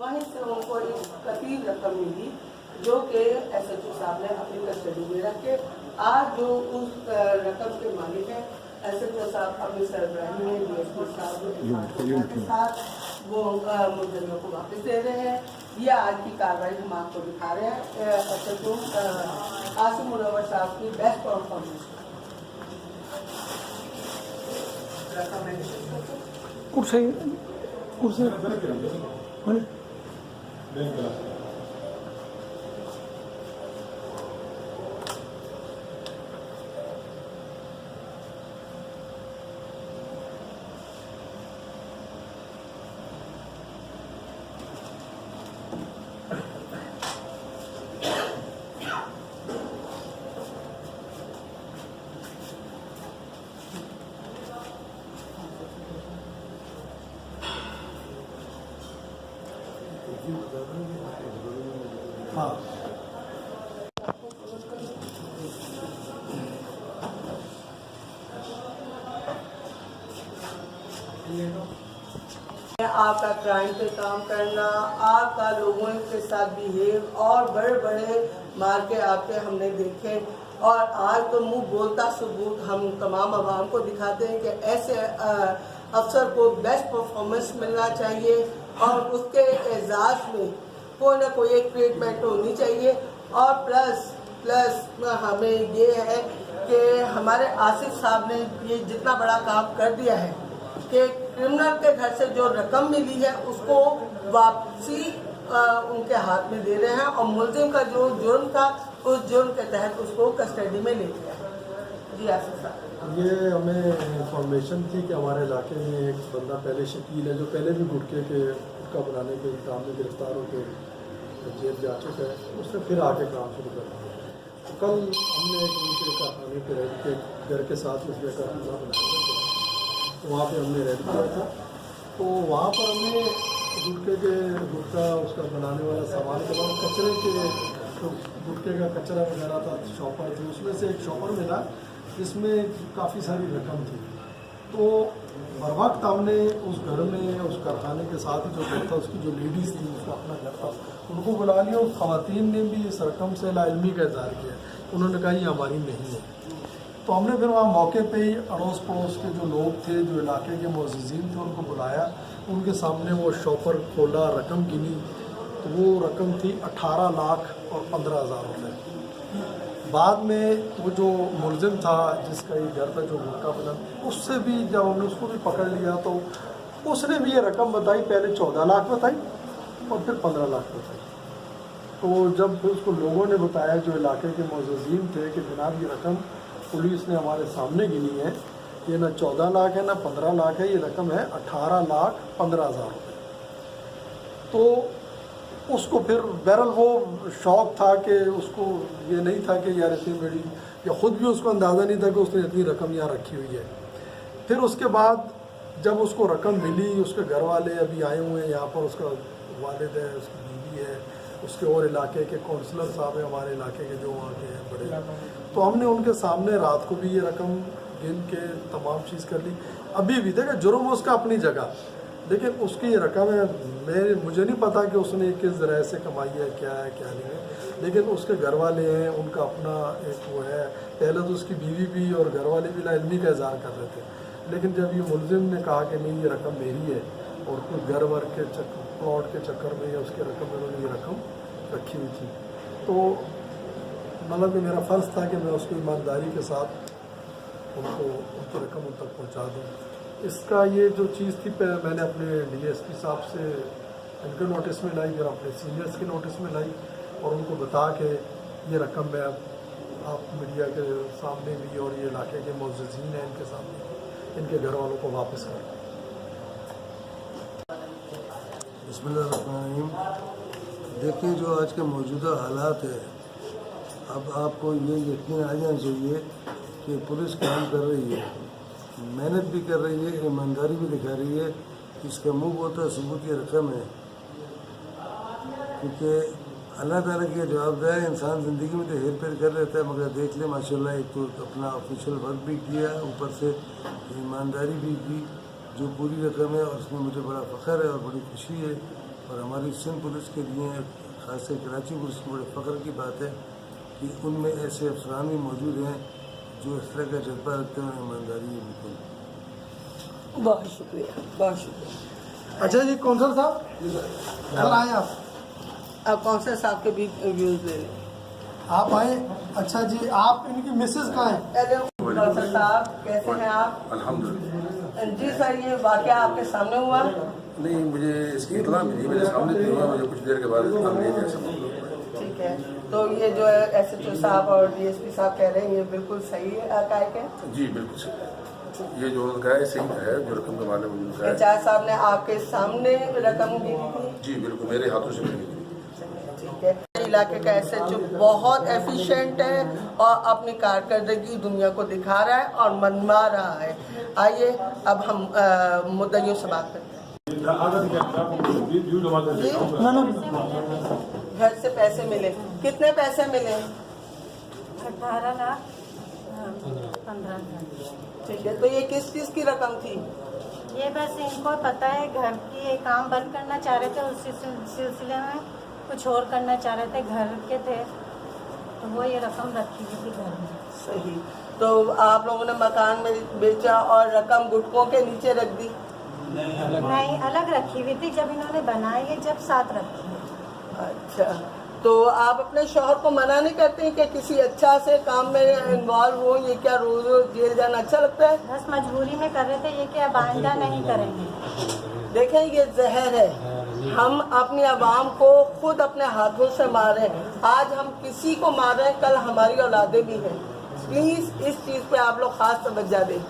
वहीं से उनको एक कतीर रकम मिली जो कि SHO साहब ने अपनी कस्टडी में रख के आज जो उस रकम के मालिक हैं SHO साहब अमृतसर इब्राहिम ने DSP साहब के साथ वो मुलजिमों को वापस दे रहे हैं। ये आज की कार्रवाई हम आपको दिखा रहे हैं SHO आसिम मुनव्वर साहब की बेस्ट परफॉर्मेंस। कुर्सी हाँ आपका क्राइम पे काम करना, आपका लोगों के साथ बिहेव और बड़े बड़े मार के आपके हमने देखे और आज तो मुंह बोलता सबूत हम तमाम आवाम को दिखाते हैं कि ऐसे अफसर को बेस्ट परफॉर्मेंस मिलना चाहिए और उसके एजाज में कोई ना कोई एक ट्रीटमेंट होनी चाहिए। और प्लस हमें ये है कि हमारे आसिफ साहब ने ये जितना बड़ा काम कर दिया है कि क्रिमिनल के घर से जो रकम मिली है उसको वापसी उनके हाथ में दे रहे हैं और मुलजिम का जो जुर्म था उस जुर्म के तहत उसको कस्टडी में ले लिया है। जी आसिफ साहब, ये हमें इंफॉर्मेशन थी कि हमारे इलाके में एक बंदा पहले शकील है जो पहले भी गुटके के गुटका बनाने के काम में गिरफ्तार होकर जेल जा चुका है, उसने फिर आके काम शुरू कर दिया। तो कल हमने एक उनके कारखाने पर रेड के घर के साथ उसके कारखाना बनाया था, तो वहाँ पे हमने रेड किया था। तो वहाँ पर हमने गुटका उसका बनाने वाला सामान के बाद कचरे के तो गुटके का कचरा वगैरह था, शॉपर थे, उसमें से एक शॉपर मिला जिसमें काफ़ी सारी रकम थी। तो हर वक्त हमने उस घर में उस कारखाने के साथ ही जो घर था उसकी जो लेडीज़ थी उसका अपना घर था उनको बुला लिया। उस ख़वातीन ने भी इस रकम से लाइल्मी का इज़हार किया, उन्होंने कहा ये हमारी नहीं है। तो हमने फिर वहाँ मौके पे ही अड़ोस पड़ोस के जो लोग थे जो इलाके के मुअज़्ज़िज़ीन थे उनको बुलाया, उनके सामने वो शॉपर खोला, रकम गिनी तो वो रकम थी 18,15,000 रुपये। बाद में वो जो मुलजिम था जिसका ये घर था जो गुटका बना, उससे भी जब हमने उसको भी पकड़ लिया तो उसने भी ये रकम बताई, पहले 14 लाख बताई और फिर 15 लाख बताई। तो जब फिर उसको लोगों ने बताया जो इलाके के मुअज़्ज़िज़ीन थे कि जनाब ये रकम पुलिस ने हमारे सामने गिनी है, ये ना 14 लाख है ना 15 लाख है, ये रकम है 18,15,000 रुपये। तो उसको फिर बहरहाल वो शौक़ था कि उसको ये नहीं था कि यार इतनी बड़ी, या ख़ुद भी उसको अंदाज़ा नहीं था कि उसने इतनी रकम यहाँ रखी हुई है। फिर उसके बाद जब उसको रकम मिली, उसके घर वाले अभी आए हुए हैं यहाँ पर, उसका वालिद है, उसकी बीवी है, उसके और इलाके के काउंसलर साहब हैं हमारे इलाके के जो वहाँ के हैं बड़े, तो हमने उनके सामने रात को भी ये रकम गिन के तमाम चीज़ कर ली। अभी भी देखा जुर्म उसका अपनी जगह, लेकिन उसकी ये रकम है, मुझे नहीं पता कि उसने किस तरह से कमाई है, क्या है क्या नहीं है, लेकिन उसके घर वाले हैं, उनका अपना एक वो है। पहले तो उसकी बीवी भी और घर वाले भी लाइल्मी का इज़हार कर रहे थे, लेकिन जब ये मुलजिम ने कहा कि नहीं ये रकम मेरी है और कुछ घर वर के प्लॉट के चक्कर में या उसके रकम में उन्होंने ये रकम रखी हुई थी, तो मतलब कि मेरा फ़र्ज़ था कि मैं उसको ईमानदारी के साथ उनको उनकी रकम उन तक पहुँचा दूँ। इसका ये जो चीज़ थी मैंने अपने DSP साहब से इनके नोटिस में लाई, फिर अपने सीनियर्स के नोटिस में लाई और उनको बता के ये रकम मैं अब आप मीडिया के सामने भी और ये इलाके के मुअज़्ज़िज़ीन हैं इनके सामने इनके घर वालों को वापस करें। बिस्मिल्लाहिर्रहमानिर्रहीम। देखिए जो आज के मौजूदा हालात है, अब आपको ये यकीन आ जाना चाहिए कि पुलिस काम कर रही है, मेहनत भी कर रही है, ईमानदारी भी दिखा रही है। इसका मुँह बोलता सबूत ये रकम है, क्योंकि अल्लाह ताला की जवाबदार है। इंसान ज़िंदगी में तो हेर फेर कर लेता है, मगर देख ले माशाल्लाह एक तो अपना ऑफिशियल वर्क भी किया, ऊपर से ईमानदारी भी की, जो पूरी रकम है और उसमें मुझे बड़ा फ़ख्र है और बड़ी खुशी है और हमारी सिंध पुलिस के लिए खासकर कराची पुलिस की बड़े फ़ख्र की बात है कि उनमें ऐसे अफसरान भी मौजूद हैं जो इस तरह का जज्बा रखते हैं, ईमानदारी है बिल्कुल। बहुत शुक्रिया, बहुत शुक्रिया। अच्छा जी, कौंसल साहब कल आए आप कौंसल साहब के भी व्यूज़ ले लें। आप आए। अच्छा जी, आप इनकी मिसेज कहाँ हैं? कौंसल साहब कैसे हैं आप? अल्हम्दुलिल्लाह। जी सर, ये वाक़या आपके सामने हुआ? नहीं, मुझे इसकी इतला मिली, मेरे सामने नहीं हुआ, मुझे कुछ देर के बाद इतला मिली कि ऐसा मामला हुआ है। ठीक है, तो ये जो है SHO साहब और DSP साहब कह रहे हैं ये बिल्कुल सही है हक़ाइक़ है? जी बिल्कुल सही है, ये जो उन्होंने कहा है सही है, जो रकम के बारे में उन्होंने कहा है। HR साहब ने आपके सामने रकम दी थी? जी बिल्कुल, मेरे हाथों से मिली थी। ठीक है, इलाके का SHO बहुत एफिशिएंट है और अपनी कारकर्दगी दुनिया को दिखा रहा है और मनवा रहा है। आइए अब हम मुद्दइयों से बात करते हैं। घर से पैसे मिले, कितने पैसे मिले? 18 लाख 15 हज़ार। ठीक है, तो ये किस चीज़ की रकम थी? ये बस इनको पता है घर की ये काम बंद करना चाह रहे थे, उसी सिलसिले में कुछ और करना चाह रहे थे, घर के थे तो वो ये रकम रखी हुई थी घर में। सही, तो आप लोगों ने मकान में बेचा और रकम गुटकों के नीचे रख दी? नहीं, अलग रखी हुई थी, जब इन्होंने बनाई है जब साथ रखी है। अच्छा, तो आप अपने शौहर को मना नहीं करते हैं कि किसी अच्छा से काम में इन्वॉल्व हो? ये क्या रोज रोज जेल जाना अच्छा लगता है? बस मजबूरी में कर रहे थे, ये कि अब आइंदा नहीं करेंगे। देखें, ये जहर है, हम अपनी आवाम को खुद अपने हाथों से मारें। आज हम किसी को मार रहे हैं, कल हमारी औलादें भी हैं। प्लीज़ इस चीज़ पे आप लोग खास तवज्जो दें।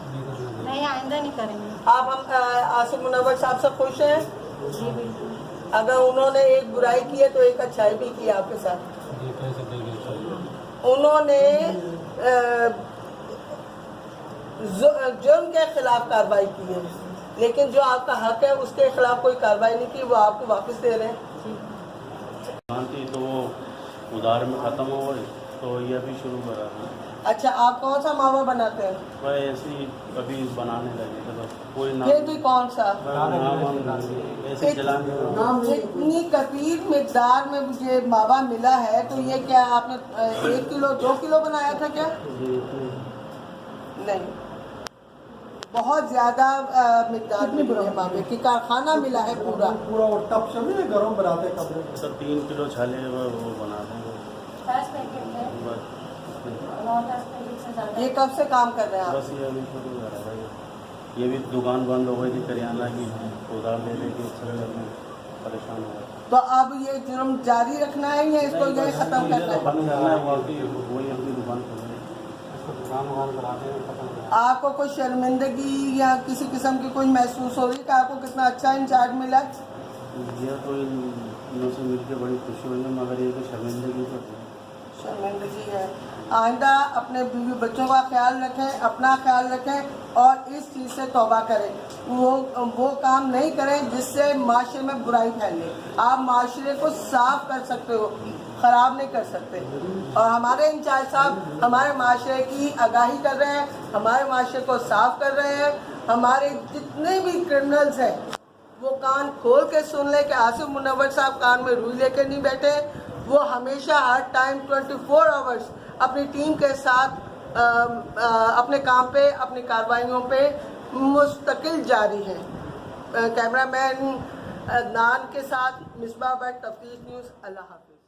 नहीं, आइंदा नहीं करेंगे। आप हम आसिफ मुनव्वर साहब से खुश हैं? जी बिल्कुल। अगर उन्होंने एक बुराई की है तो एक अच्छाई भी की आपके साथ। उन्होंने जुर्म के खिलाफ कार्रवाई की है, लेकिन जो आपका हक है उसके खिलाफ कोई कार्रवाई नहीं की, वो आपको वापस दे रहे हैं। थी तो वो उधार में ख़त्म हो गई, तो ये अभी शुरू करा है। अच्छा, आप कौन सा मावा बनाते हैं? वह ऐसे ही अभी बनाने लगे थे, बस कोई नाम ये भी कौन सा? ऐसे जलाने इतनी कबीर मिकदार में मुझे मावा मिला है, तो ये क्या आपने 1 किलो 2 किलो बनाया था क्या? नहीं, बहुत ज्यादा मिकदार में मिले मावे की, कारखाना मिला है पूरा। पूरा वो टप से नहीं गरम बनाते कपड़े। सब 3 किलो छाले वो बनाते हैं 10 पैकेट है, बस। 9-10 पैकेट से ज़्यादा। ये कब से काम कर रहे हैं आप? बस ये अभी शुरू करा भाई, ये भी दुकान बंद हो गई थी करियाना की, उधार ले लेके परेशान हो गए। तो अब ये जुर्म जारी रखना है या इसको यही खत्म करना है? बंद करना है, वही अपनी दुकान खोलेंगे। आपको कोई शर्मिंदगी या किसी किस्म की कोई महसूस हो रही है कि आपको कितना अच्छा इंचार्ज मिला? यह तो इनों से मिलकर बड़ी खुशी हुई है, मगर ये तो शर्मिंदगी तो है। शर्मिंदगी है। आइंदा अपने बीवी बच्चों का ख्याल रखें, अपना ख्याल रखें और इस चीज़ से तौबा करें। वो काम नहीं करें जिससे माशरे में बुराई फैले। आप माशरे को साफ कर सकते हो, ख़राब नहीं कर सकते। और हमारे इंचार्ज साहब हमारे माशरे की आगाही कर रहे हैं, हमारे माशरे को साफ कर रहे हैं। हमारे जितने भी क्रिमिनल्स हैं वो कान खोल के सुन ले कि आसिफ मुनव्वर साहब कान में रुई लेके नहीं बैठे। वो हमेशा हर टाइम 24 आवर्स अपनी टीम के साथ अपने काम पे, अपनी कार्रवाइयों पे मुस्तकिल जारी है। कैमरामैन अदनान के साथ मिसबा भट्ट, तफ्तीश न्यूज़। अल्लाह हाफिज़।